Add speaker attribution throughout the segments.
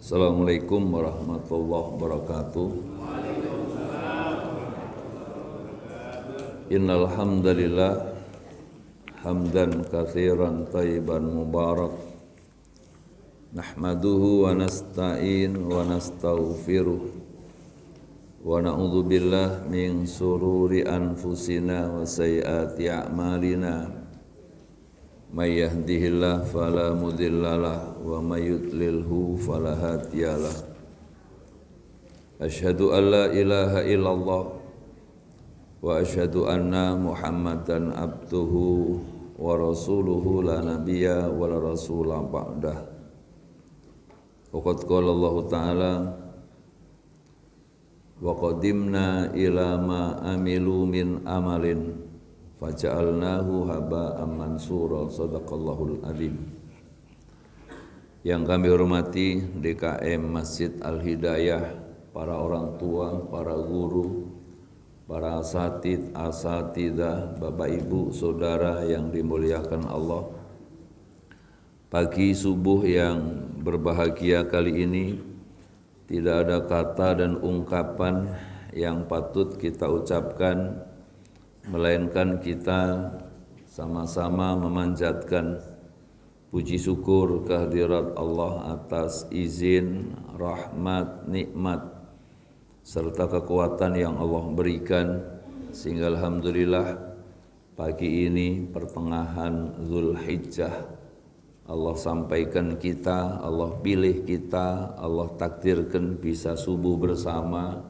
Speaker 1: Assalamualaikum warahmatullahi wabarakatuh. Innal hamdalillah hamdan katsiran thayyiban mubarak nahmaduhu wa nasta'in wa nastaghfiruh wa na'udzu billahi min sururi anfusina wa sayyiati a'malina. May yahdihillahu fala mudhillalah wa may yudlilhu fala hadiyalah. Asyhadu an la ilaha illallah wa asyhadu anna Muhammadan abduhu wa rasuluhu la nabiyya wa la rasula ba'dah. Waqad qala Allah Ta'ala wa qadimna ila ma amilu min amalin faja'alnahu haba'an mansura. Shadaqallahul adzim. Yang kami hormati DKM Masjid Al-Hidayah, para orang tua, para guru, para asatidzah, Bapak Ibu, Saudara yang dimuliakan Allah. Pagi subuh yang berbahagia kali ini tidak ada kata dan ungkapan yang patut kita ucapkan, melainkan kita sama-sama memanjatkan puji syukur kehadirat Allah atas izin, rahmat, nikmat, serta kekuatan yang Allah berikan, sehingga alhamdulillah pagi ini pertengahan Zulhijjah Allah sampaikan kita, Allah pilih kita, Allah takdirkan bisa subuh bersama,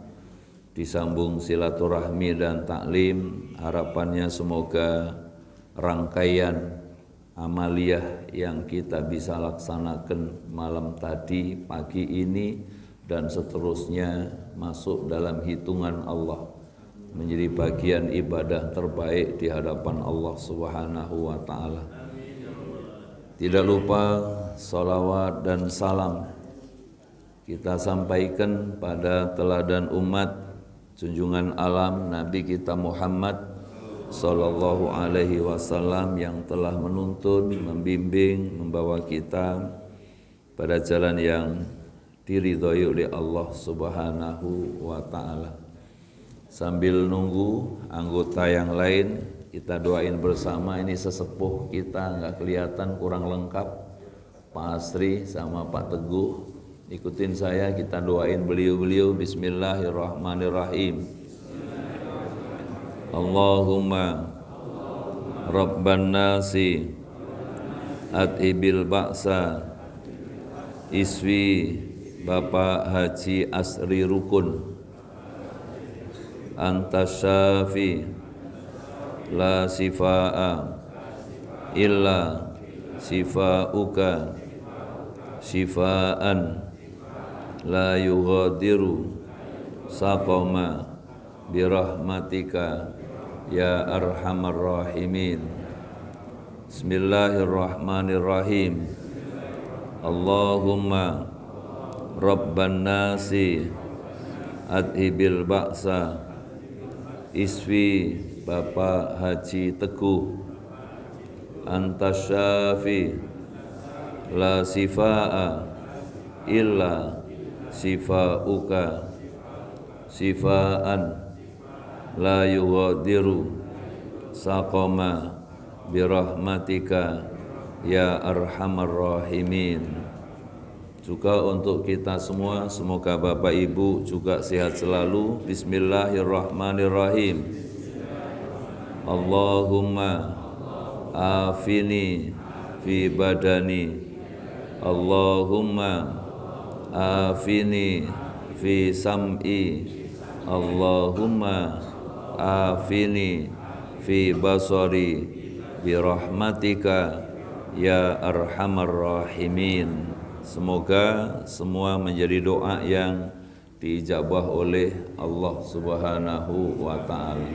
Speaker 1: disambung silaturahmi dan taklim. Harapannya semoga rangkaian amaliyah yang kita bisa laksanakan malam tadi, pagi ini, dan seterusnya masuk dalam hitungan Allah, menjadi bagian ibadah terbaik di hadapan Allah Subhanahu wa Ta'ala. Tidak lupa salawat dan salam kita sampaikan pada teladan umat junjungan alam Nabi kita Muhammad sallallahu alaihi wasallam yang telah menuntun, membimbing, membawa kita pada jalan yang diridhoi oleh Allah Subhanahu wa Ta'ala. Sambil nunggu anggota yang lain, kita doain bersama. Ini sesepuh kita nggak kelihatan, kurang lengkap, Pak Asri sama Pak Teguh. Ikutin saya, kita doain beliau-beliau. Bismillahirrahmanirrahim. Allahumma Rabban nasi adhibil ba'sa iswi Bapak Haji Asri Rukun, Antas syafi la sifa'a illa sifa'uka sifa'an la yughadiru saqama birahmatika ya arhamar rahimin. Bismillahirrahmanirrahim. Allahumma Rabban nasi adhibil ba'sa iswi Bapak Haji Teguh, Antas syafi la sifa'a illa sifa'uka sifa'an la yughadiru saqama birahmatika ya arhamar rahimin. Juga untuk kita semua, semoga Bapak Ibu juga sehat selalu. Bismillahirrahmanirrahim. Allahumma afini fi badani, Allahumma afini fi sam'i, Allahumma afini fi basari birahmatika ya arhamar rahimin. Semoga semua menjadi doa yang diijabah oleh Allah Subhanahu wa Ta'ala.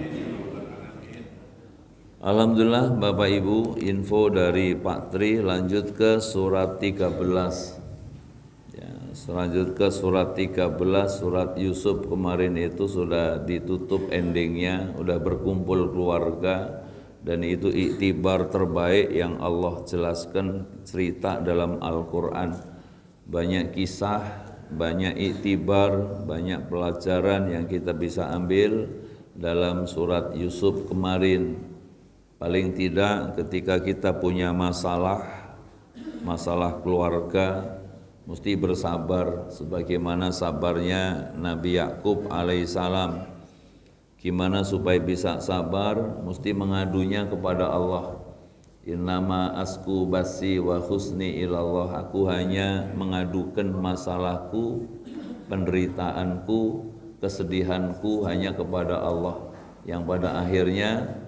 Speaker 1: Alhamdulillah Bapak Ibu, info dari Pak Tri, lanjut ke surat 13. Ya, selanjut ke surat 13, surat Yusuf kemarin itu sudah ditutup endingnya, sudah berkumpul keluarga, dan itu iktibar terbaik yang Allah jelaskan cerita dalam Al-Quran. Banyak kisah banyak iktibar, banyak pelajaran yang kita bisa ambil dalam surat Yusuf kemarin. Paling tidak ketika kita punya masalah keluarga, mesti bersabar sebagaimana sabarnya Nabi Yakub alaihissalam. Gimana supaya bisa sabar? Mesti mengadunya kepada Allah. Innama asku basi wa husni ilallah. Aku hanya mengadukan masalahku, penderitaanku, kesedihanku hanya kepada Allah, yang pada akhirnya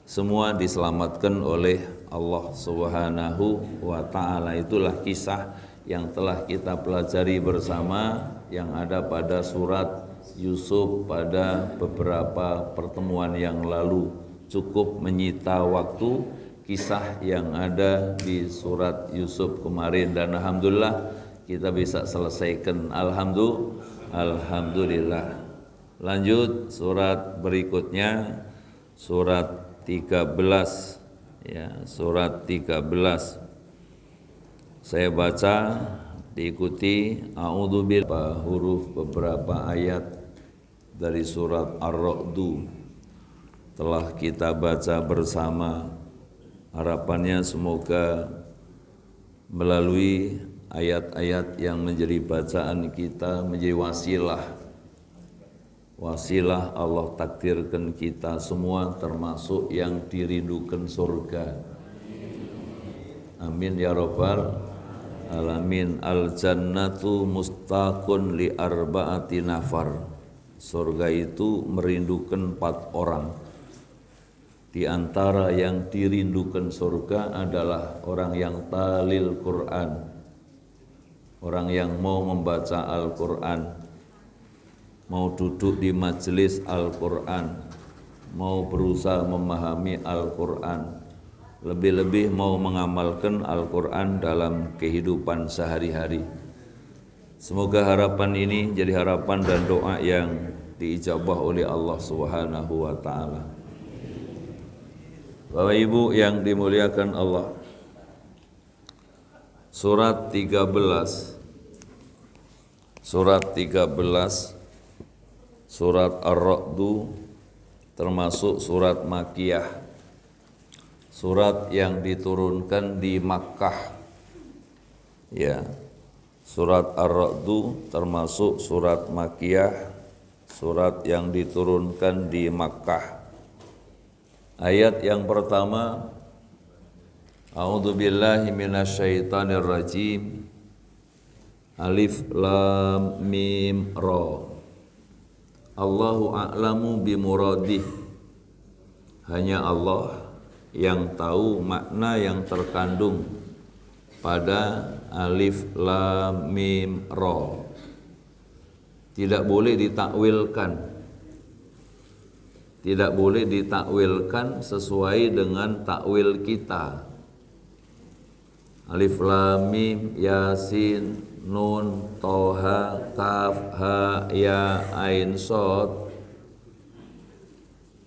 Speaker 1: semua diselamatkan oleh Allah Subhanahu wa ta'ala. Itulah kisah yang telah kita pelajari bersama yang ada pada surat Yusuf pada beberapa pertemuan yang lalu. Cukup menyita waktu kisah yang ada di surat Yusuf kemarin, dan alhamdulillah kita bisa selesaikan. Alhamdulillah. Lanjut surat berikutnya, surat 13 ya, surat 13. Saya baca, diikuti. A'udzubillahi, huruf beberapa ayat dari surat Ar-Ra'd telah kita baca bersama. Harapannya semoga melalui ayat-ayat yang menjadi bacaan kita menjadi wasilah Allah takdirkan kita semua termasuk yang dirindukan surga. Amin ya rabbal alamin. Al jannatu mustaqun li arba'ati nafar. Surga itu merindukan 4 orang. Di antara yang dirindukan surga adalah orang yang talil Quran, orang yang mau membaca Al-Quran, mau duduk di majelis Al-Quran, mau berusaha memahami Al-Quran, lebih-lebih mau mengamalkan Al-Quran dalam kehidupan sehari-hari. Semoga harapan ini jadi harapan dan doa yang diijabah oleh Allah Subhanahu wa ta'ala. Bapak Ibu yang dimuliakan Allah, surat 13, surat Ar-Ra'd termasuk surat Makkiyah, surat yang diturunkan di Makkah. Ya, surat Ar-Ra'd termasuk surat Makkiyah, surat yang diturunkan di Makkah. Ayat yang pertama, A'udzubillahi minasyaitonir rajim. Alif lam mim ra. Allahu a'lamu bimuradih. Hanya Allah yang tahu makna yang terkandung pada alif lam mim ra. Tidak boleh ditakwilkan. Tidak boleh ditakwilkan sesuai dengan takwil kita. Alif lam mim yasin nun toha kaf ha ya ain shad,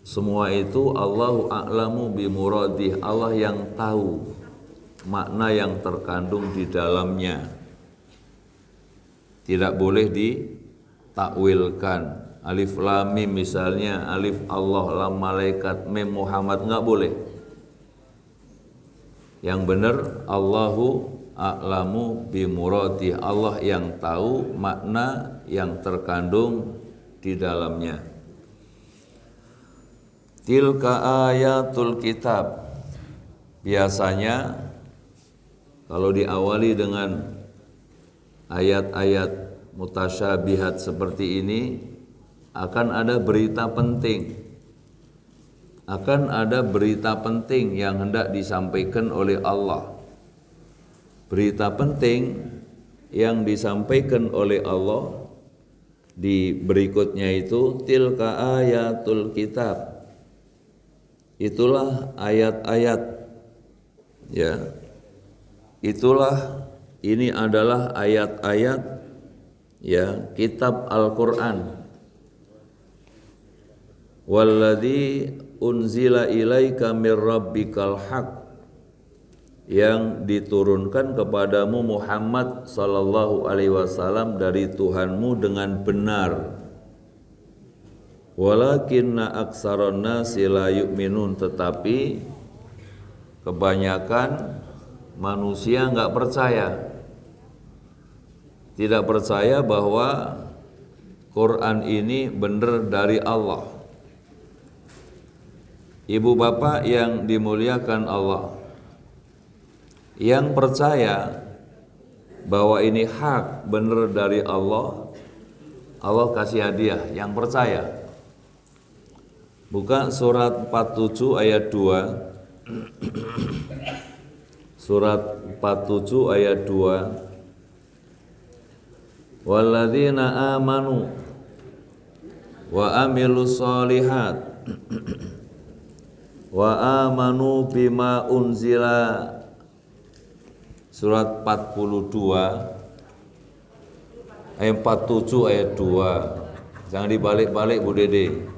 Speaker 1: semua itu Allahu a'lamu bimuradih. Allah yang tahu makna yang terkandung di dalamnya. Tidak boleh ditakwilkan. Alif lam mim misalnya, alif Allah, lam malaikat, mim Muhammad, enggak boleh. Yang benar Allahu a'lamu bimuradih. Allah yang tahu makna yang terkandung di dalamnya. Tilka ayatul kitab. Biasanya kalau diawali dengan ayat-ayat mutasyabihat seperti ini, akan ada berita penting. Akan ada berita penting yang hendak disampaikan oleh Allah. Berita penting yang disampaikan oleh Allah di berikutnya itu tilka ayatul kitab. Itulah ayat-ayat, ya. Itulah, ini adalah ayat-ayat, ya, kitab Al-Qur'an. Walladzi unzila ilaika mir rabbikal haq. yang diturunkan kepadamu Muhammad sallallahu alaihi wasallam dari Tuhanmu dengan benar. Walakinna aksaron nasi la yu'minun, tetapi kebanyakan manusia enggak percaya. Tidak percaya bahwa Quran ini benar dari Allah. Ibu bapak yang dimuliakan Allah, yang percaya bahwa ini hak benar dari Allah, Allah kasih hadiah yang percaya. Buka surat 47 ayat 2. Surat 47 ayat 2. Walladzina amanu wa amilus solihat wa amanu bima unzila. Surat 42 ayat 47 ayat 2. Jangan dibalik-balik Bu Dede.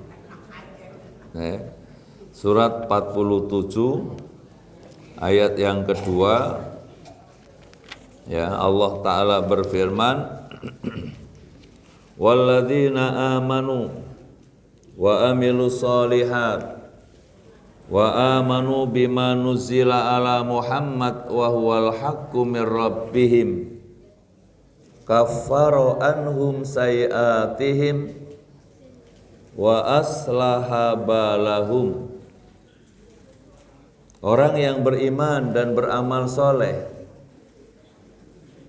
Speaker 1: Surat 47 ayat yang kedua, ya, Allah Ta'ala berfirman, walladzina amanu wa amilus solihat wa amanu bima nuzila ala Muhammad wa huwal haqqu mir rabbihim kaffara anhum sayiatihim wa aslaha balahum. Orang yang beriman dan beramal soleh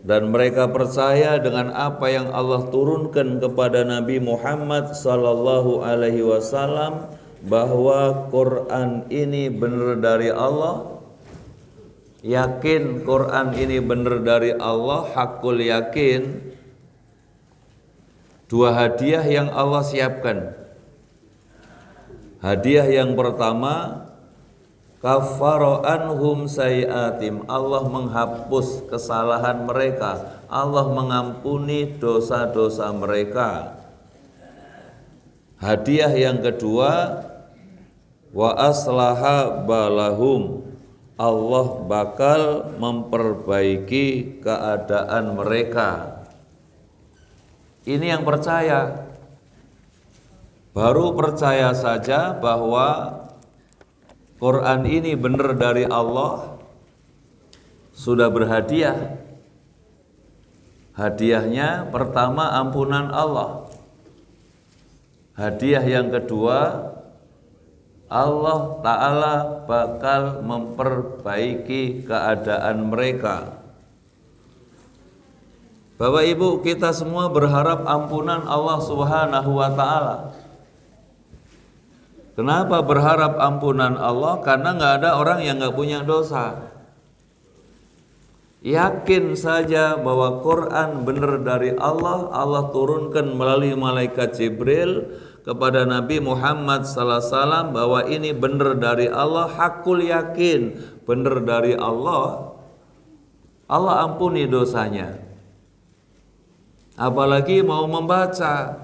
Speaker 1: dan mereka percaya dengan apa yang Allah turunkan kepada Nabi Muhammad sallallahu alaihi wasallam, bahwa Quran ini benar dari Allah, yakin Quran ini benar dari Allah, hakul yakin. Dua hadiah yang Allah siapkan. Hadiah yang pertama, kaffara anhum sayiatim, Allah menghapus kesalahan mereka, Allah mengampuni dosa-dosa mereka. Hadiah yang kedua, wa aslaha balahum, Allah bakal memperbaiki keadaan mereka. Ini yang percaya. Baru percaya saja bahwa Quran ini benar dari Allah, sudah berhadiah. Hadiahnya pertama ampunan Allah. Hadiah yang kedua, Allah Ta'ala bakal memperbaiki keadaan mereka. Bapak Ibu, kita semua berharap ampunan Allah Subhanahu wa Ta'ala. Kenapa berharap ampunan Allah? Karena nggak ada orang yang nggak punya dosa. Yakin saja bahwa Quran benar dari Allah, Allah turunkan melalui malaikat Jibril kepada Nabi Muhammad sallallahu alaihi wasallam bahwa ini benar dari Allah, hakul yakin benar dari Allah. Allah ampuni dosanya. Apalagi mau membaca,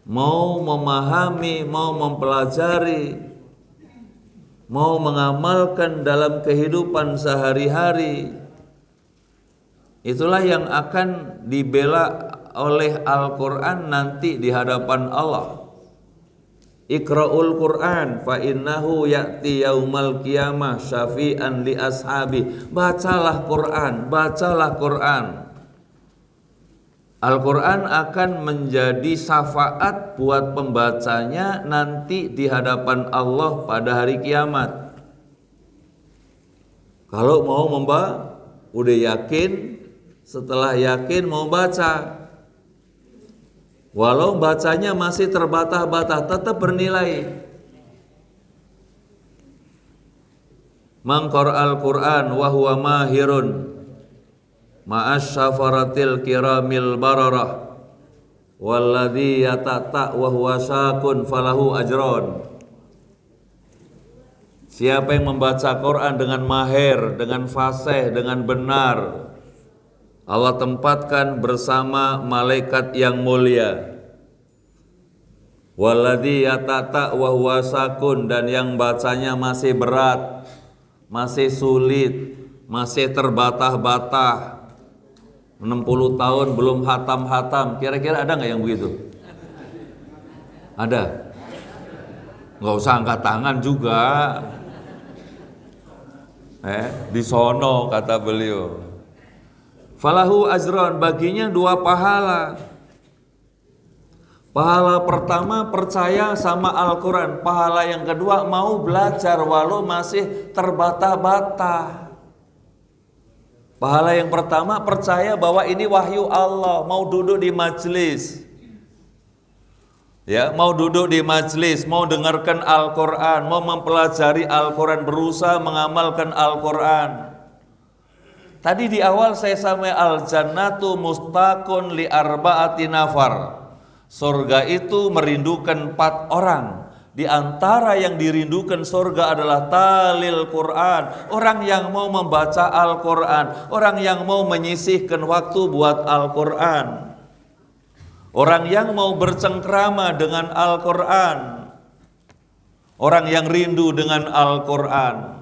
Speaker 1: mau memahami, mau mempelajari, mau mengamalkan dalam kehidupan sehari-hari. Itulah yang akan dibela oleh Al-Quran nanti di hadapan Allah. Iqra'ul Quran fa innahu ya'ti yaumal qiyamah syafi'an li ashabi. Bacalah Quran, bacalah Quran. Al-Quran akan menjadi syafaat buat pembacanya nanti di hadapan Allah pada hari kiamat. Kalau mau udah yakin, setelah yakin mau baca, walau bacanya masih terbatah-batah, tetap bernilai. Man qara'al Qur'an wa huwa mahirun ma'as syafaratil kiramil bararah walladzi yatata wa huwa syakun falahu ajron. Siapa yang membaca Quran dengan mahir, dengan fasih, dengan benar, Allah tempatkan bersama malaikat yang mulia. Walladzi yatata wa huwa syakun, dan yang bacanya masih berat, masih sulit, masih terbata-bata, 60 tahun belum hatam-hatam. Kira-kira ada nggak yang begitu? Ada? Nggak usah angkat tangan juga. Di sono kata beliau. Falahu ajron, baginya 2 pahala. Pahala pertama percaya sama Al-Quran. Pahala yang kedua mau belajar walau masih terbata-bata. Pahala yang pertama percaya bahwa ini wahyu Allah, mau duduk di majelis. Ya, mau duduk di majelis, mau dengarkan Al-Quran, mau mempelajari Al-Quran, berusaha mengamalkan Al-Quran. Tadi di awal saya sampai al-jannatu mustaqun li arba'ati nafar. Surga itu merindukan 4 orang. Di antara yang dirindukan surga adalah talil Quran, orang yang mau membaca Al-Quran, orang yang mau menyisihkan waktu buat Al-Quran, orang yang mau bercengkrama dengan Al-Quran, orang yang rindu dengan Al-Quran.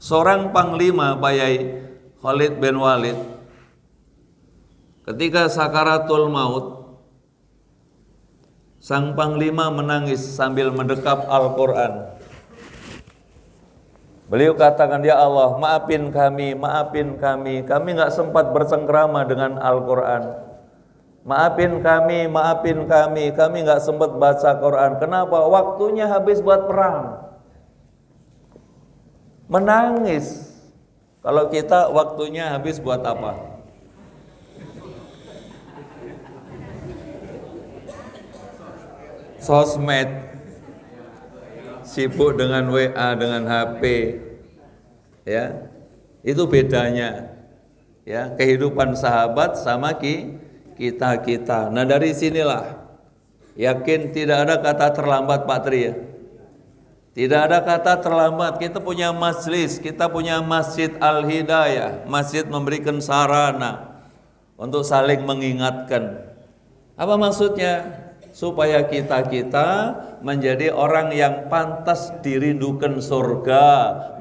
Speaker 1: Seorang panglima Pak Yai Khalid bin Walid ketika sakaratul maut, sang panglima menangis sambil mendekap Al-Quran. Beliau katakan, ya Allah, maafin kami, kami nggak sempat bercengkrama dengan Al-Quran. Maafin kami, kami nggak sempat baca Quran. Kenapa? Waktunya habis buat perang. Menangis. Kalau kita waktunya habis buat apa? Sosmed, sibuk dengan WA, dengan HP, ya, itu bedanya, ya, kehidupan sahabat sama kita. Nah dari sinilah, yakin tidak ada kata terlambat Pak Tri ya, tidak ada kata terlambat. Kita punya majelis, kita punya Masjid Al-Hidayah, masjid memberikan sarana untuk saling mengingatkan. Apa maksudnya? Supaya kita menjadi orang yang pantas dirindukan surga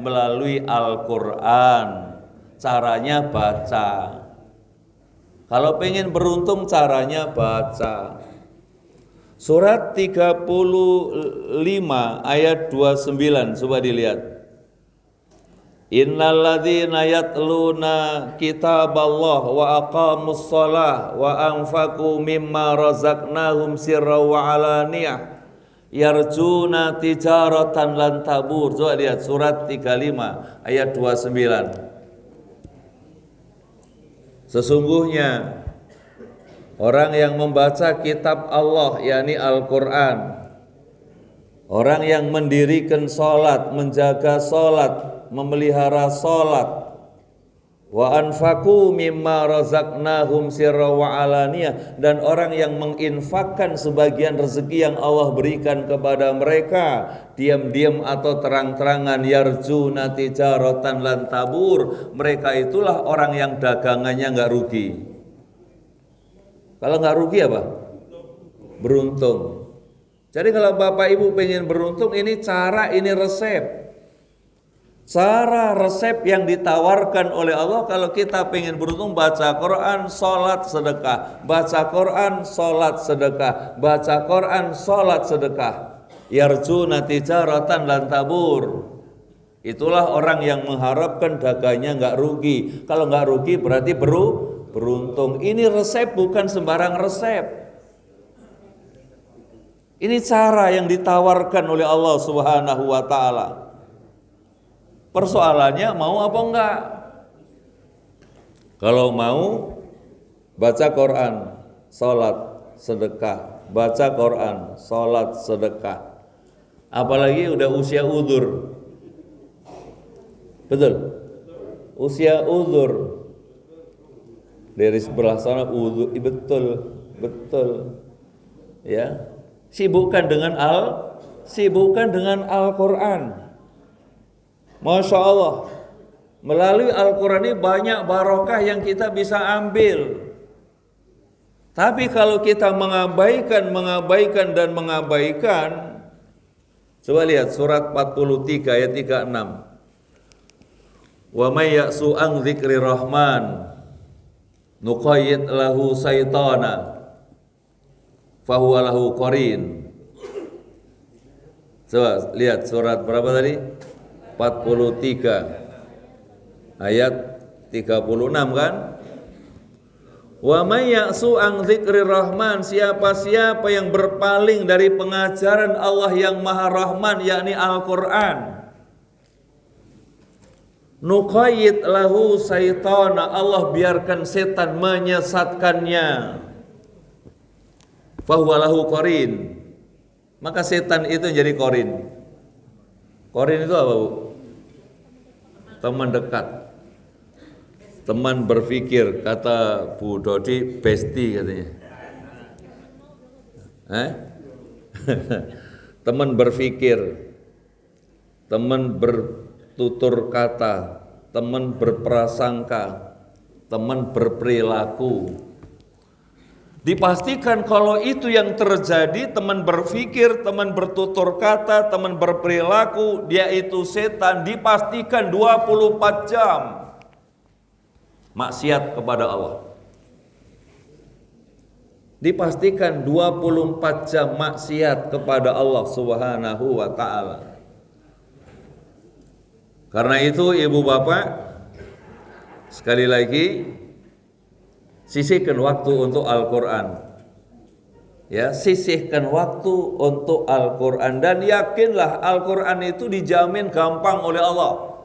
Speaker 1: melalui Al-Quran. Caranya baca. Kalau pengen beruntung caranya baca. Surat 35 ayat 29, coba dilihat. Innalladzina yatluna kitaballah wa aqamus shalah wa anfaqu mimma razaqnahum sirra wa alaniyah yarjuna tijaratan lan tabur. Coba lihat surat 35 ayat 29. Sesungguhnya orang yang membaca kitab Allah, yakni Al-Quran, orang yang mendirikan sholat, menjaga sholat, memelihara sholat, wa anfaku mimma razaqnahum sirra wa alaniyah, dan orang yang menginfakkan sebagian rezeki yang Allah berikan kepada mereka diam-diam atau terang-terangan, yarjuna tijaratan lan tabur, mereka itulah orang yang dagangannya nggak rugi. Kalau nggak rugi apa? Beruntung. Jadi kalau Bapak Ibu pengen beruntung, ini cara, ini resep. Cara resep yang ditawarkan oleh Allah kalau kita pengen beruntung, baca Quran, sholat, sedekah. Baca Quran, sholat, sedekah. Baca Quran, sholat, sedekah. Yarjuna tijaratan lan tabur. Itulah orang yang mengharapkan dagangnya nggak rugi. Kalau nggak rugi berarti beruntung. Ini resep, bukan sembarang resep. Ini cara yang ditawarkan oleh Allah Subhanahu wa ta'ala. Persoalannya mau apa enggak? Kalau mau, baca Quran, sholat, sedekah. Baca Quran, sholat, sedekah. Apalagi udah usia uzur. Betul? Usia uzur. Dari sebelah sana uzur, betul. Ya. Sibukkan dengan Al-Quran. Masya Allah, melalui Al-Quran ini banyak barokah yang kita bisa ambil. Tapi kalau kita mengabaikan, coba lihat surat 43 ayat 36. Wa may ya'su an dzikri rahman nuqayyid lahu syaitana fahuwa lahu qarin. Coba lihat surat berapa tadi? 43 ayat 36 kan? Wa may ya'su an dzikri rahman, siapa-siapa yang berpaling dari pengajaran Allah yang Maha Rahman, yakni Al-Qur'an. Nuqayyid lahu syaitana, Allah biarkan setan menyesatkannya. Fahuwa lahu qarin, maka setan itu jadi qarin. Qarin itu apa, Bu? Teman dekat, teman berpikir, kata Bu Dodi, bestie katanya. Teman berpikir, teman bertutur kata, teman berprasangka, teman berperilaku. Dipastikan kalau itu yang terjadi, teman berpikir, teman bertutur kata, teman berperilaku, dia itu setan, dipastikan 24 jam maksiat kepada Allah. Dipastikan 24 jam maksiat kepada Allah Subhanahu wa ta'ala. Karena itu ibu bapak, sekali lagi sisihkan waktu untuk Al-Quran. Ya, sisihkan waktu untuk Al-Quran dan yakinlah Al-Quran itu dijamin gampang oleh Allah.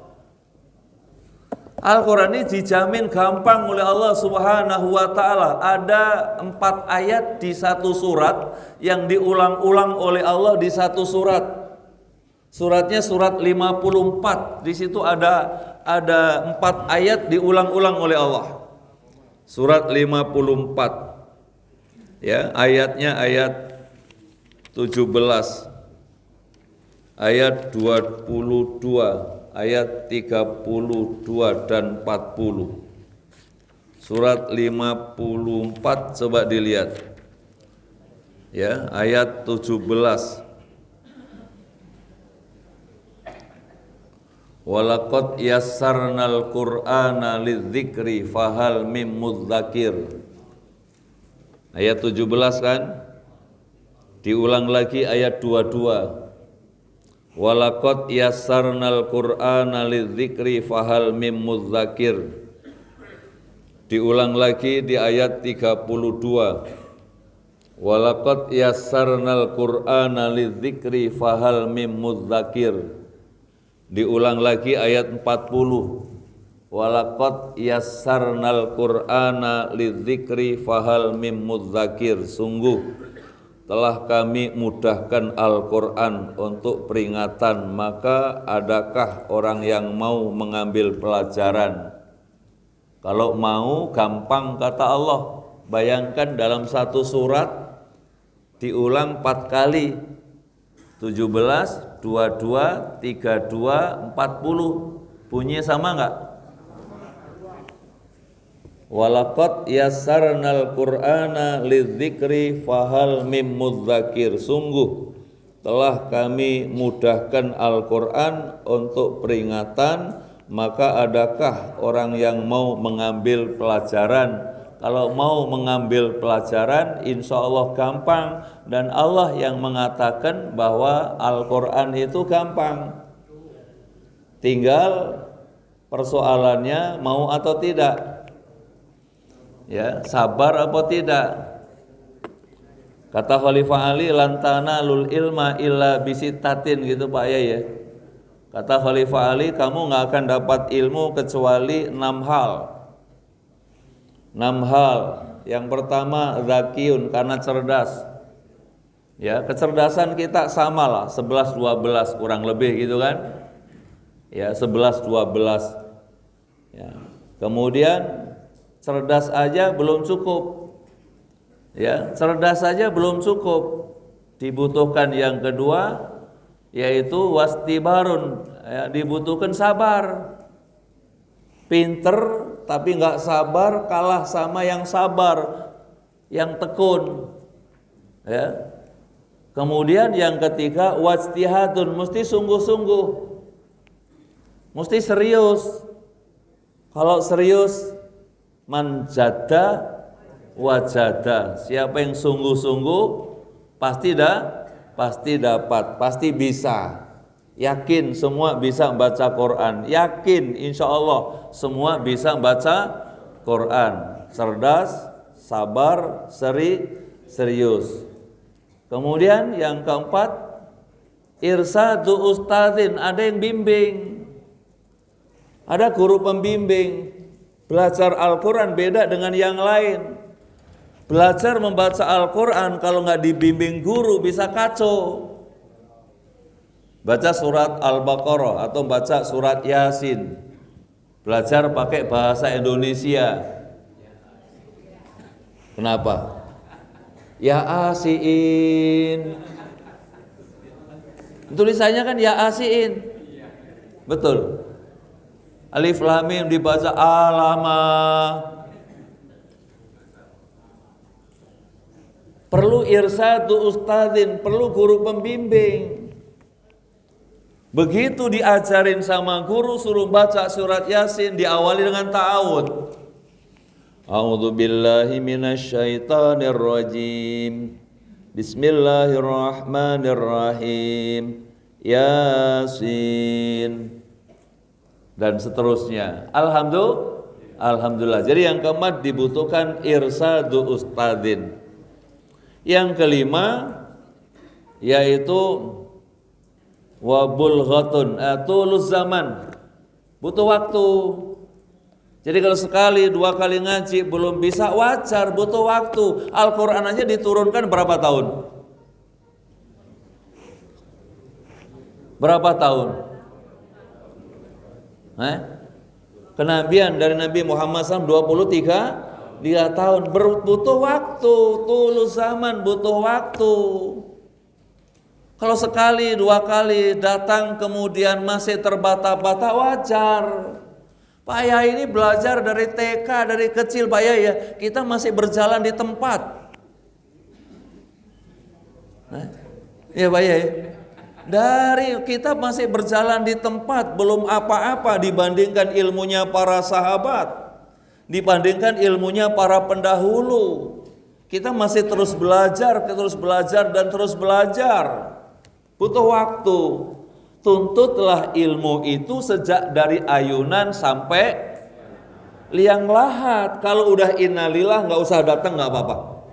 Speaker 1: Al-Quran ini dijamin gampang oleh Allah Subhanahu wa ta'ala. Ada 4 ayat di satu surat yang diulang-ulang oleh Allah di satu surat. Suratnya surat 54. Di situ ada 4 ayat diulang-ulang oleh Allah. Surat 54. Ya, ayatnya ayat 17. Ayat 22. Ayat 32 dan 40. Surat 54 coba dilihat. Ya, ayat 17. Walaqad yassarnal Qur'ana lidzikri fahal mim mudzakir. Ayat 17 kan? Diulang lagi ayat 22. Walaqad yassarnal Qur'ana lidzikri fahal mim mudzakir. Diulang lagi di ayat 32. Walaqad yassarnal Qur'ana lidzikri fahal mim mudzakir. Diulang lagi ayat 40. Walaqad yassarnal Qur'ana lidzikri fahal mim mudzakir. Sungguh telah kami mudahkan Al-Qur'an untuk peringatan, maka adakah orang yang mau mengambil pelajaran? Kalau mau gampang kata Allah. Bayangkan dalam satu surat diulang 4 kali. 17, 22, 32, 40. Bunyinya sama enggak? Walaqad yassarnal Qur'ana lidzikri fahal mim mudzakir. Sungguh telah kami mudahkan Al-Qur'an untuk peringatan, maka adakah orang yang mau mengambil pelajaran? Kalau mau mengambil pelajaran, insya Allah gampang. Dan Allah yang mengatakan bahwa Al-Quran itu gampang. Tinggal persoalannya mau atau tidak. Ya, sabar atau tidak. Kata Khalifah Ali, lantana lul ilma illa bisitatin, gitu Pak Yai ya. Kata Khalifah Ali, kamu nggak akan dapat ilmu kecuali 6 hal. 6 hal. Yang pertama zakiyun, karena cerdas. Ya, kecerdasan kita samalah 11-12 kurang lebih gitu kan. Ya, 11-12. Ya. Kemudian cerdas aja belum cukup. Ya, cerdas saja belum cukup. Dibutuhkan yang kedua yaitu wastibarun, ya, dibutuhkan sabar. Pinter tapi nggak sabar, kalah sama yang sabar, yang tekun. Ya. Kemudian yang ketiga wajtihadun, mesti sungguh-sungguh, mesti serius. Kalau serius, man jadda wajada. Siapa yang sungguh-sungguh pasti dapat, pasti bisa. Yakin semua bisa baca Quran. Yakin insya Allah semua bisa baca Quran. Cerdas, sabar, serius. Kemudian yang keempat, irsadu ustadzin, ada yang bimbing. Ada guru pembimbing. Belajar Al-Quran beda dengan yang lain. Belajar membaca Al-Quran kalau nggak dibimbing guru bisa kacau. Baca surat Al-Baqarah atau baca surat Yasin. Belajar pakai bahasa Indonesia. Kenapa? Ya asiin. Tulisannya kan ya asiin. Betul. Alif lam mim dibaca alama. Perlu irsadu ustadzin, perlu guru pembimbing. Begitu diajarin sama guru suruh baca surat Yasin, diawali dengan ta'awud. A'udzu billahi minasyaitonir rajim. Bismillahirrahmanirrahim. Yasin. Dan seterusnya. Alhamdulillah. Jadi yang keempat dibutuhkan irsadu ustadzin. Yang kelima yaitu wabulghatun, tulus zaman, butuh waktu. Jadi kalau sekali dua kali ngaji belum bisa, wajar, butuh waktu. Al-Quran aja diturunkan berapa tahun? Berapa tahun? Kenabian dari Nabi Muhammad SAW 23 tahun, butuh waktu, tulus zaman, butuh waktu. Kalau sekali, dua kali datang kemudian masih terbata-bata, wajar. Pak Yai ini belajar dari TK, dari kecil Pak Yai ya, kita masih berjalan di tempat. Ya Pak Yai, dari kita masih berjalan di tempat, belum apa-apa dibandingkan ilmunya para sahabat, dibandingkan ilmunya para pendahulu. Kita masih terus belajar dan terus belajar. Butuh waktu. Tuntutlah ilmu itu sejak dari ayunan sampai liang lahat. Kalau udah innalillah nggak usah datang, nggak apa-apa.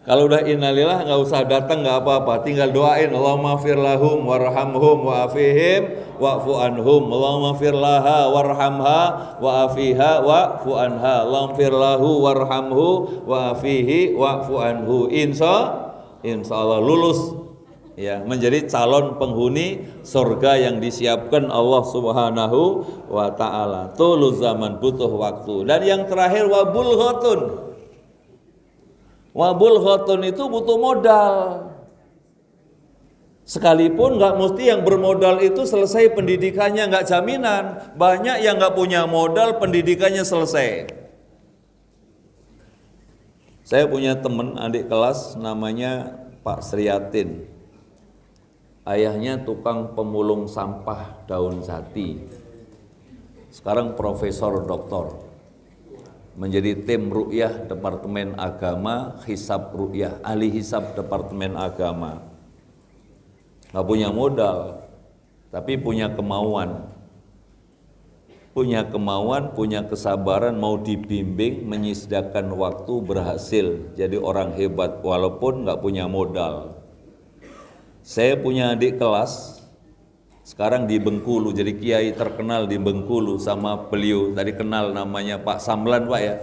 Speaker 1: Kalau udah innalillah nggak usah datang, nggak apa-apa. Tinggal doain, Allahumma fir lahum warhamhum wa'afihim wa'fu anhum. Allahumma fir laha warhamha wa'afiha wa'fu anha. Allahumma fir lahu warhamhu wa'afihi wa'fu anhu. Insya Allah lulus ya, menjadi calon penghuni surga yang disiapkan Allah Subhanahu wa ta'ala. Tulus zaman, butuh waktu. Dan yang terakhir wabulghatun. Wabulghatun itu butuh modal. Sekalipun nggak mesti yang bermodal itu selesai pendidikannya, nggak jaminan. Banyak yang nggak punya modal, pendidikannya selesai. Saya punya teman adik kelas namanya Pak Sriatin. Ayahnya tukang pemulung sampah daun jati. Sekarang profesor doktor. Menjadi tim ru'yah Departemen Agama, hisab ru'yah, ahli hisab Departemen Agama. Nggak punya modal, tapi punya kemauan. Punya kesabaran, mau dibimbing, menyisihkan waktu, berhasil jadi orang hebat walaupun nggak punya modal. Saya punya adik kelas sekarang di Bengkulu, jadi kiai terkenal di Bengkulu sama beliau. Tadi kenal namanya Pak Samlan Pak ya.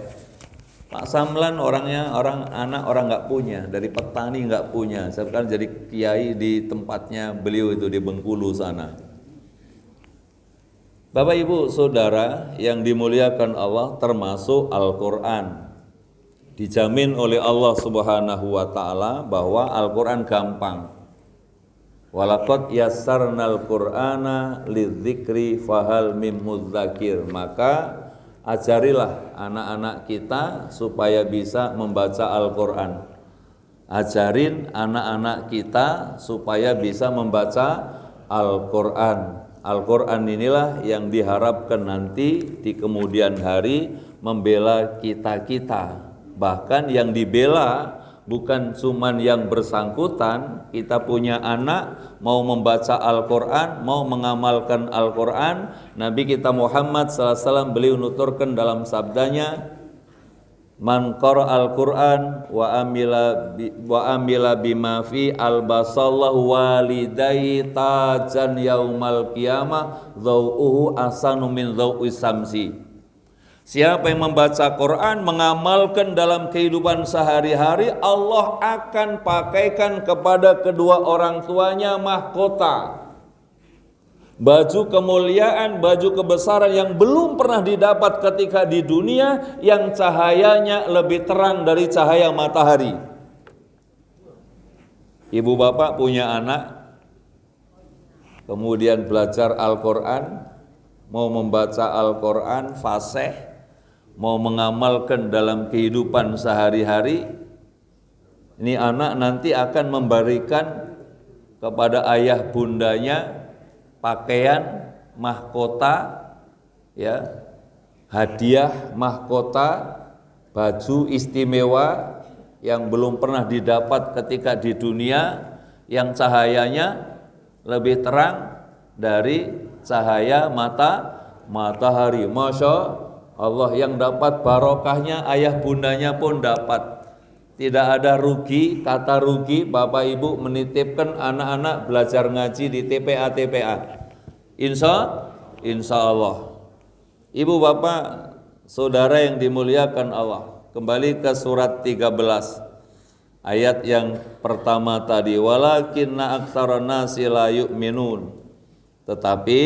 Speaker 1: Pak Samlan orangnya orang nggak punya, dari petani nggak punya. Sekarang jadi kiai di tempatnya beliau itu di Bengkulu sana. Bapak Ibu Saudara yang dimuliakan Allah, termasuk Al-Quran. Dijamin oleh Allah Subhanahu wa ta'ala bahwa Al-Quran gampang. Walaqad yassarnal Qur'ana lidzikri fahal mim mudzakir. Maka ajarilah anak-anak kita supaya bisa membaca Al-Quran. Ajarin anak-anak kita supaya bisa membaca Al-Quran. Al-Quran inilah yang diharapkan nanti di kemudian hari membela kita-kita. Bahkan yang dibela bukan cuman yang bersangkutan, kita punya anak mau membaca Al-Quran, mau mengamalkan Al-Quran. Nabi kita Muhammad SAW beliau nuturkan dalam sabdanya, man qara al-Qur'an wa amila bima fi albasallahu walidai tajan yaumal qiyamah dhau'uhu asanu min dhau'i samsi. Siapa yang membaca Quran, mengamalkan dalam kehidupan sehari-hari, Allah akan pakaikan kepada kedua orang tuanya mahkota, baju kemuliaan, baju kebesaran yang belum pernah didapat ketika di dunia, yang cahayanya lebih terang dari cahaya matahari. Ibu bapak punya anak, kemudian belajar Al-Quran, mau membaca Al-Quran fasih, mau mengamalkan dalam kehidupan sehari-hari. Ini anak nanti akan memberikan kepada ayah bundanya pakaian mahkota, ya, hadiah mahkota, baju istimewa yang belum pernah didapat ketika di dunia, yang cahayanya lebih terang dari cahaya matahari. Masya Allah, yang dapat barokahnya ayah bundanya pun dapat. Tidak ada rugi, kata rugi bapak ibu menitipkan anak-anak belajar ngaji di TPA. Insya Allah. Ibu bapak saudara yang dimuliakan Allah, kembali ke surat 13 ayat yang pertama tadi, walakinna aktsaran nasi la yu'minun. Tetapi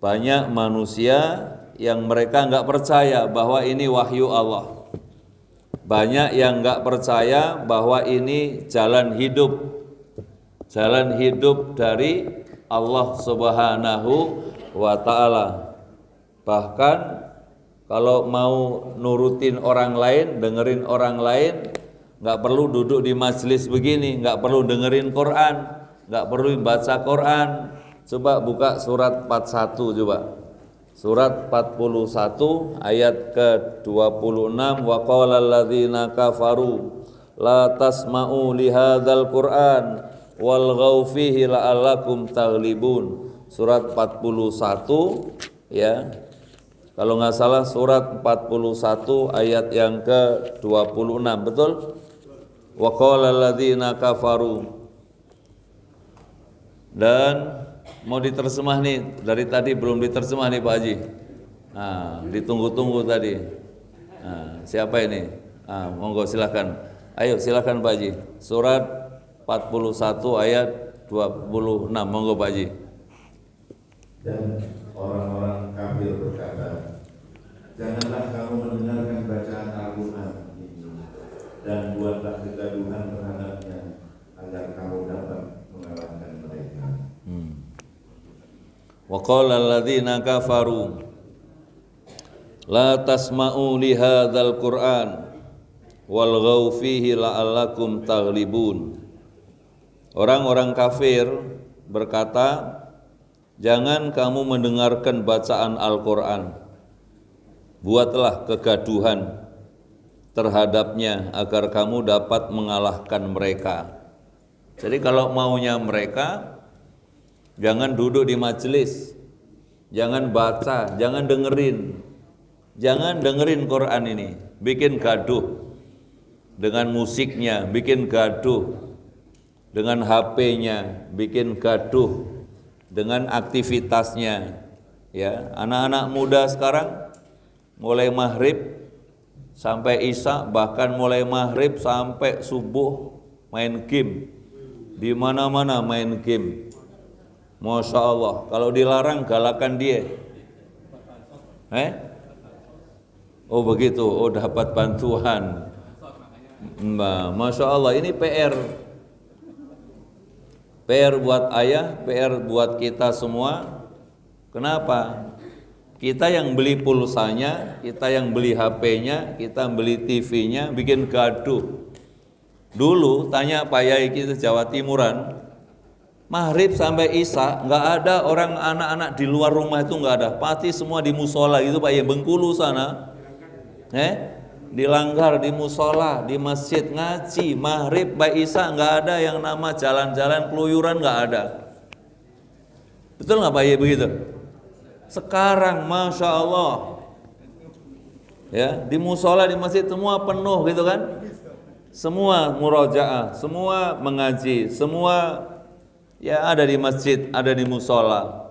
Speaker 1: banyak manusia yang mereka enggak percaya bahwa ini wahyu Allah. Banyak yang enggak percaya bahwa ini jalan hidup dari Allah Subhanahu wa ta'ala. Bahkan kalau mau nurutin orang lain, dengerin orang lain, enggak perlu duduk di majelis begini, enggak perlu dengerin Quran, enggak perlu baca Quran. Coba buka surat 41 coba. Surat 41 ayat ke-26, wa qala alladzina kafaru la tasma'u li hadzal Qur'an walghaw fihi la'allakum taghlibun. Surat 41 ya. Kalau nggak salah surat 41 ayat yang ke-26, betul? Wa qala alladzina kafaru. Dan mau diterjemah nih, dari tadi belum diterjemah nih Pak Haji. Nah, ditunggu-tunggu tadi. Nah, siapa ini? Monggo silakan. Ayo silakan Pak Haji. Surat 41 ayat 26. Monggo Pak Haji.
Speaker 2: Dan orang-orang kafir berkata, janganlah kamu mendengarkan bacaan Al-Quran ini, dan buatlah kegaduhan terhadapnya agar kamu dapat mengalahkan mereka.
Speaker 1: Wa qala alladzina kafaru la tasma'u li hadzal Qur'an walghaw fihi la'allakum taghlibun. Orang-orang kafir berkata, jangan kamu mendengarkan bacaan Al-Quran, buatlah kegaduhan terhadapnya agar kamu dapat mengalahkan mereka. Jadi kalau maunya mereka, jangan duduk di majelis, jangan baca, jangan dengerin Quran ini, bikin gaduh dengan musiknya, bikin gaduh dengan HP-nya, bikin gaduh dengan aktivitasnya. Ya, anak-anak muda sekarang mulai maghrib sampai isya, bahkan mulai maghrib sampai subuh main game, di mana-mana main game. Masya Allah, kalau dilarang galakan dia. Oh begitu, oh dapat bantuan. Masya Allah, ini PR buat ayah, PR buat kita semua. Kenapa? Kita yang beli pulsanya, kita yang beli HP-nya, kita beli TV-nya, bikin gaduh. Dulu tanya Pak Yai kita Jawa Timuran, Maghrib sampai Isya nggak ada orang anak-anak di luar rumah, itu nggak ada, pasti semua di musola gitu Pak ya, Bengkulu sana, di Langgar, di musola, di masjid ngaji. Maghrib sampai Isya nggak ada yang nama jalan-jalan keluyuran, nggak ada. Betul nggak Pak ya begitu? Sekarang Masya Allah ya, di musola, di masjid semua penuh gitu kan, semua murojaah, semua mengaji, semua ya ada di masjid, ada di musola.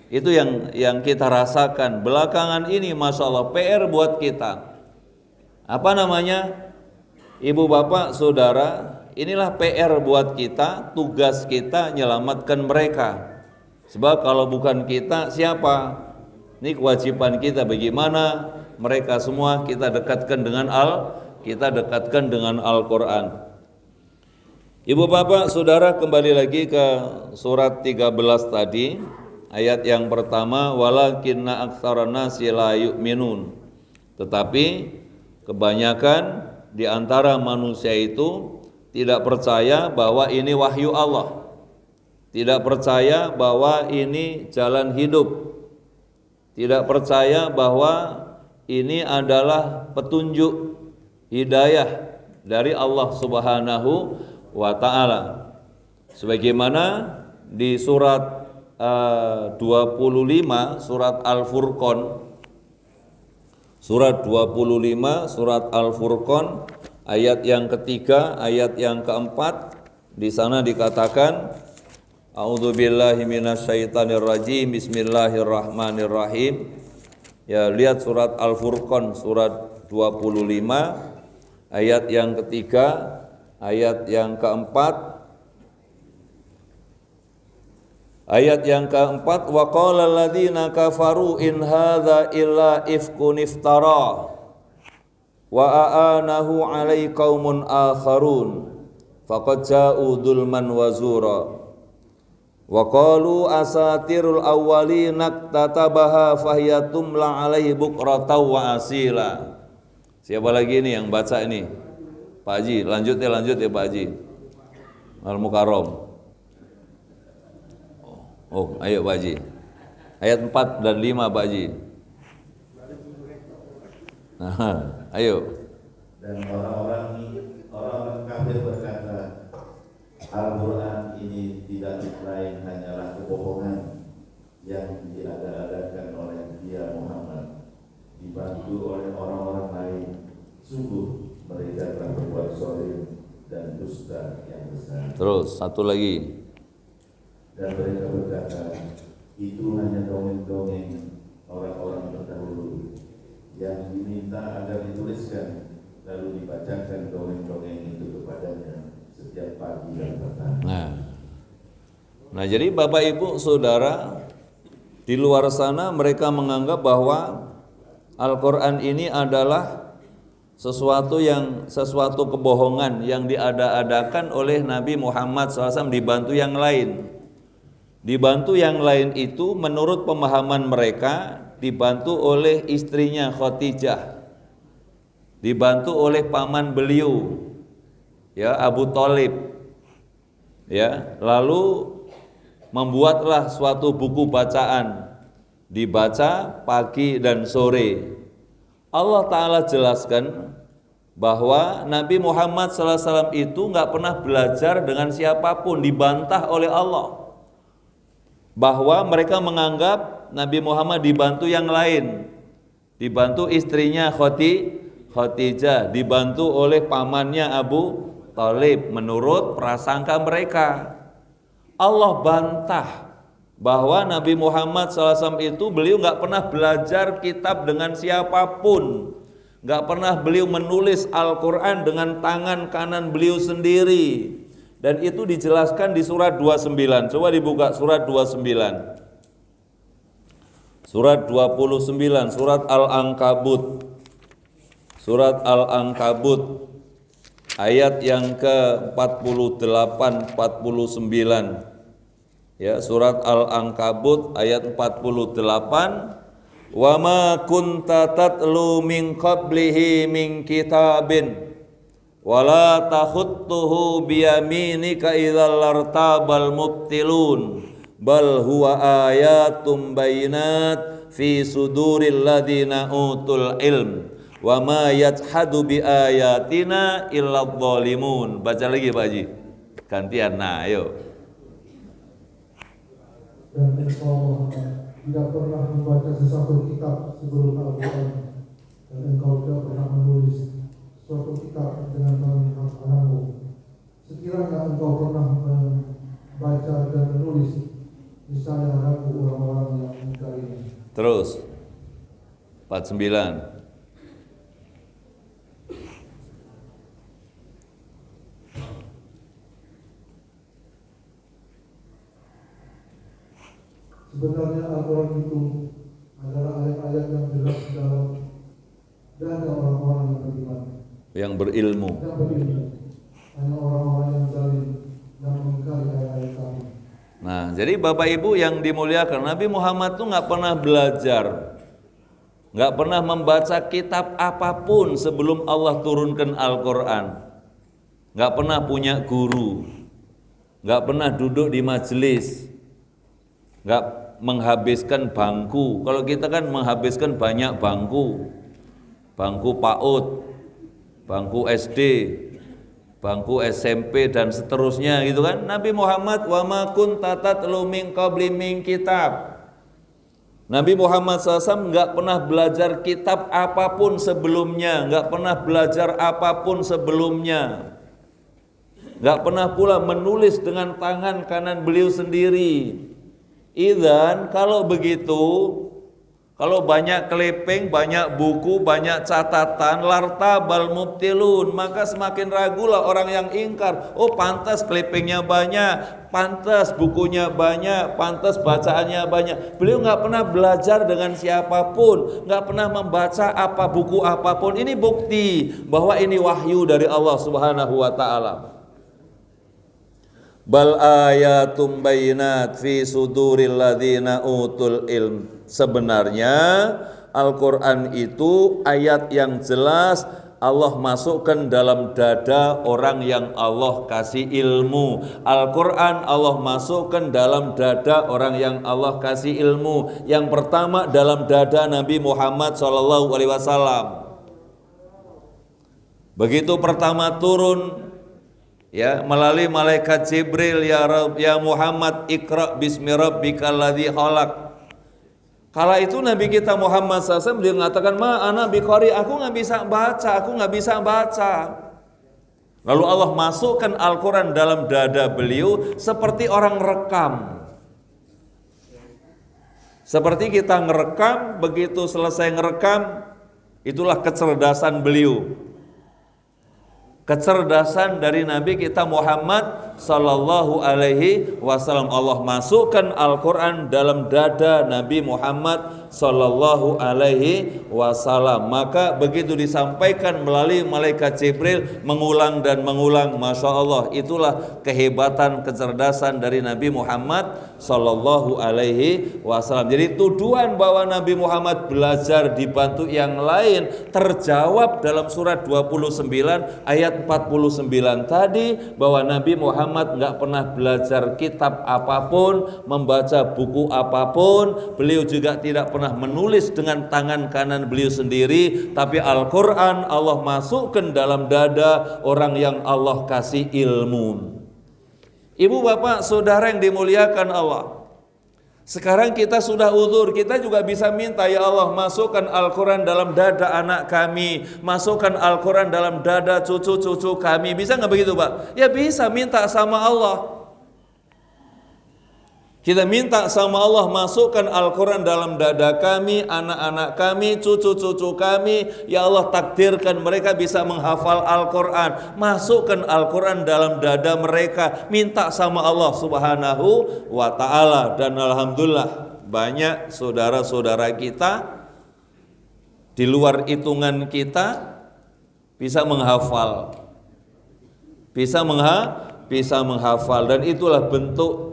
Speaker 1: Itu yang kita rasakan belakangan ini. Masya Allah, PR buat kita. Apa namanya? Ibu bapak saudara, inilah PR buat kita, tugas kita nyelamatkan mereka. Sebab kalau bukan kita, siapa? Ini kewajiban kita, bagaimana mereka semua kita dekatkan dengan Al-Quran. Ibu bapak saudara, kembali lagi ke surat 13 tadi, ayat yang pertama, walakinna aktsaran nasi la yu'minun. Tetapi kebanyakan di antara manusia itu tidak percaya bahwa ini wahyu Allah, tidak percaya bahwa ini jalan hidup, tidak percaya bahwa ini adalah petunjuk hidayah dari Allah Subhanahu wa ta'ala. Sebagaimana di surat 25 surat Al-Furqan, surat 25 surat Al-Furqan ayat yang ketiga, ayat yang keempat, di sana dikatakan a'udzubillahi minasyaitonirrajim, bismillahirrahmanirrahim. Ya, lihat surat Al-Furqan surat 25 ayat yang ketiga, ayat yang keempat. Ayat yang keempat, wa qala alladziina kafaru in hadza illa ifkun iftara wa aanahu alai qaumun akharun faqad ja'u dzulman wa zura wa qalu asatirul awwalina tatabaha fahiyatumla alaihi bukratan wa asila. Siapa lagi ini yang baca ini? Pak Haji, lanjut ya Pak Haji. Al-Mukarram. Oh, ayo Pak Haji. Ayat 4 dan 5 Pak Haji. Nah, ayo.
Speaker 2: Dan orang-orang kafir berkata, Al-Quran ini tidak lain hanyalah kebohongan yang diada-adakan oleh dia Muhammad, dibantu oleh orang-orang lain. Sungguh mereka telah berbuat zalim dan dusta yang besar.
Speaker 1: Terus satu lagi.
Speaker 2: Dan mereka berkata, itu hanya dongeng-dongeng orang-orang terdahulu yang diminta agar dituliskan lalu dibacakan dongeng-dongeng itu kepadanya setiap pagi dan petang.
Speaker 1: Nah, jadi Bapak Ibu Saudara, di luar sana mereka menganggap bahwa Al-Quran ini adalah sesuatu kebohongan yang diada-adakan oleh Nabi Muhammad SAW dibantu yang lain. Dibantu yang lain itu menurut pemahaman mereka dibantu oleh istrinya Khadijah, dibantu oleh paman beliau, ya Abu Thalib, ya, lalu membuatlah suatu buku bacaan, dibaca pagi dan sore. Allah Ta'ala jelaskan bahwa Nabi Muhammad SAW itu nggak pernah belajar dengan siapapun, dibantah oleh Allah. Bahwa mereka menganggap Nabi Muhammad dibantu yang lain, dibantu istrinya Khadijah, dibantu oleh pamannya Abu Thalib, menurut prasangka mereka. Allah bantah bahwa Nabi Muhammad SAW itu beliau nggak pernah belajar kitab dengan siapapun, nggak pernah beliau menulis Al-Quran dengan tangan kanan beliau sendiri. Dan itu dijelaskan di surat 29. Coba dibuka surat 29. Surat 29, surat Al-Ankabut. Surat Al-Ankabut ayat yang ke-48 49. Ya, surat Al-Ankabut ayat 48. Wa ma kunta tatlu min qablihi min kitabin wala takhuttuhu biyaminika idzal lartabal mubtilun bal huwa ayatum bayinat fi suduril ladzina utul ilm wa ma yajhadu bi ayatina illa dzalimun. Baca lagi Pak Haji, gantian. Nah ayo.
Speaker 3: Dan engkau tidak pernah membaca sesuatu kitab sebelum Al-Quran, dan engkau tidak pernah menulis suatu kitab dengan tanganmu. Sekiranya engkau pernah membaca dan menulis, misalnya ragu orang-orang yang mengingkarinya.
Speaker 1: Terus 49.
Speaker 3: Sebenarnya Al-Quran itu adalah ayat-ayat yang jelas dalam dada orang-orang yang beriman,
Speaker 1: Yang berilmu.
Speaker 3: yang berilmu. Hanya orang-orang yang zalim yang mengingkari ayat-ayat kami.
Speaker 1: Nah, jadi Bapak Ibu yang dimuliakan, Nabi Muhammad tuh nggak pernah belajar, nggak pernah membaca kitab apapun sebelum Allah turunkan Al-Quran, nggak pernah punya guru, nggak pernah duduk di majelis, nggak menghabiskan bangku. Kalau kita kan menghabiskan banyak bangku, bangku PAUD, bangku SD, bangku SMP dan seterusnya gitu kan. Nabi Muhammad wa ma kunta tatlu min qabli min kitab. Nabi Muhammad SAW nggak pernah belajar kitab apapun sebelumnya, nggak pernah belajar apapun sebelumnya, nggak pernah pula menulis dengan tangan kanan beliau sendiri. Idzan kalau begitu, kalau banyak kelepeng, banyak buku, banyak catatan, lartabal mubtilun, maka semakin ragulah orang yang ingkar. Oh pantas kelepengnya banyak, pantas bukunya banyak, pantas bacaannya banyak. Beliau nggak pernah belajar dengan siapapun, nggak pernah membaca apa buku apapun. Ini bukti bahwa ini wahyu dari Allah Subhanahu wa Ta'ala. Bal ayatum bayinat fi suduril ladzina utul ilm. Sebenarnya Al-Quran itu ayat yang jelas Allah masukkan dalam dada orang yang Allah kasih ilmu. Al-Quran Allah masukkan dalam dada orang yang Allah kasih ilmu. Yang pertama dalam dada Nabi Muhammad SAW. Begitu pertama turun, ya, melalui malaikat Jibril, ya Muhammad ikra bismi rabbikal ladzi khalaq. Kala itu Nabi kita Muhammad SAW beliau mengatakan, ana biqari, aku nggak bisa baca. Lalu Allah masukkan Al-Quran dalam dada beliau seperti orang rekam. Seperti kita ngerekam, begitu selesai ngerekam, itulah kecerdasan beliau. Kecerdasan dari Nabi kita Muhammad Sallallahu Alaihi Wasallam. Allah masukkan Al-Quran dalam dada Nabi Muhammad Sallallahu Alaihi Wasallam. Maka begitu disampaikan melalui malaikat Jibril, mengulang dan mengulang. Masya Allah, itulah kehebatan kecerdasan dari Nabi Muhammad Sallallahu Alaihi Wasallam. Jadi tuduhan bahwa Nabi Muhammad belajar dibantu yang lain terjawab dalam surat 29 ayat 49 tadi, bahwa Nabi Muhammad nggak pernah belajar kitab apapun, membaca buku apapun. Beliau juga tidak pernah menulis dengan tangan kanan beliau sendiri, tapi Al-Quran Allah masukkan dalam dada orang yang Allah kasih ilmu. Ibu bapak saudara yang dimuliakan Allah, sekarang kita sudah uzur, kita juga bisa minta, ya Allah masukkan Al-Quran dalam dada anak kami, masukkan Al-Quran dalam dada cucu-cucu kami. Bisa nggak begitu Pak? Ya bisa, minta sama Allah. Kita minta sama Allah, masukkan Al-Quran dalam dada kami, anak-anak kami, cucu-cucu kami. Ya Allah takdirkan mereka bisa menghafal Al-Quran, masukkan Al-Quran dalam dada mereka. Minta sama Allah Subhanahu wa Ta'ala. Dan Alhamdulillah banyak saudara-saudara kita di luar hitungan kita bisa menghafal, bisa menghafal. Dan itulah bentuk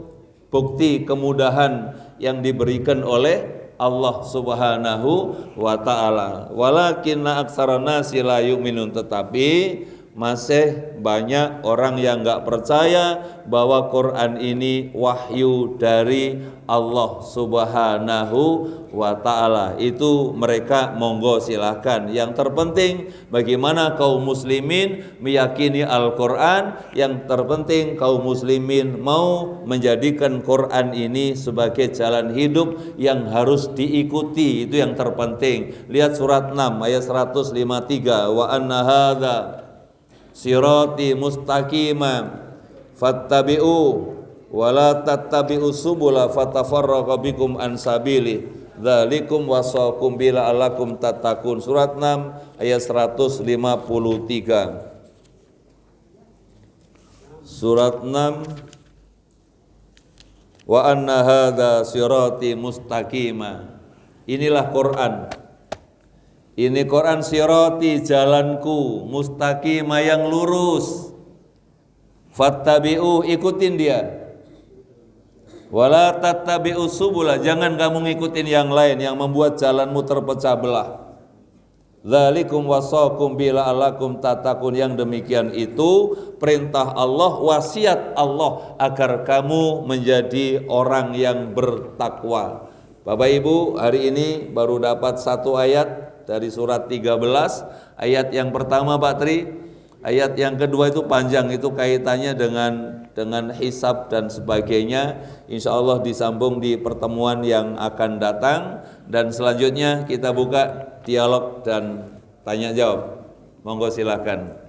Speaker 1: bukti kemudahan yang diberikan oleh Allah Subhanahu wa Ta'ala. Walakinna aktsarun nasi la yu'minun, tetapi masih banyak orang yang nggak percaya bahwa Quran ini wahyu dari Allah Subhanahu wa Ta'ala. Itu mereka monggo silahkan. Yang terpenting bagaimana kaum muslimin meyakini Al-Quran. Yang terpenting kaum muslimin mau menjadikan Quran ini sebagai jalan hidup yang harus diikuti. Itu yang terpenting. Lihat surat 6 ayat 153. Wa anna hadza sirati mustaqima fattabi'u wa la tattabi'u subula fatafarraqa bikum an sabili dzalikum wasaqum bila alakum tattaqun. Surat 6 ayat 153. Surat 6 wa anna hadza sirati mustaqima. Inilah Quran. Ini Quran sirati, jalanku, mustaqimah yang lurus. Fattabi'u, ikutin dia. Wala tattabi'u subula, jangan kamu ngikutin yang lain yang membuat jalanmu terpecah belah. Dzalikum wasaqum bila alakum tatakun. Yang demikian itu perintah Allah, wasiat Allah agar kamu menjadi orang yang bertakwa. Bapak Ibu, hari ini baru dapat satu ayat dari surat 13, ayat yang pertama Pak Tri, ayat yang kedua itu panjang, itu kaitannya dengan hisab dan sebagainya. Insya Allah disambung di pertemuan yang akan datang, dan selanjutnya kita buka dialog dan tanya jawab. Monggo silakan.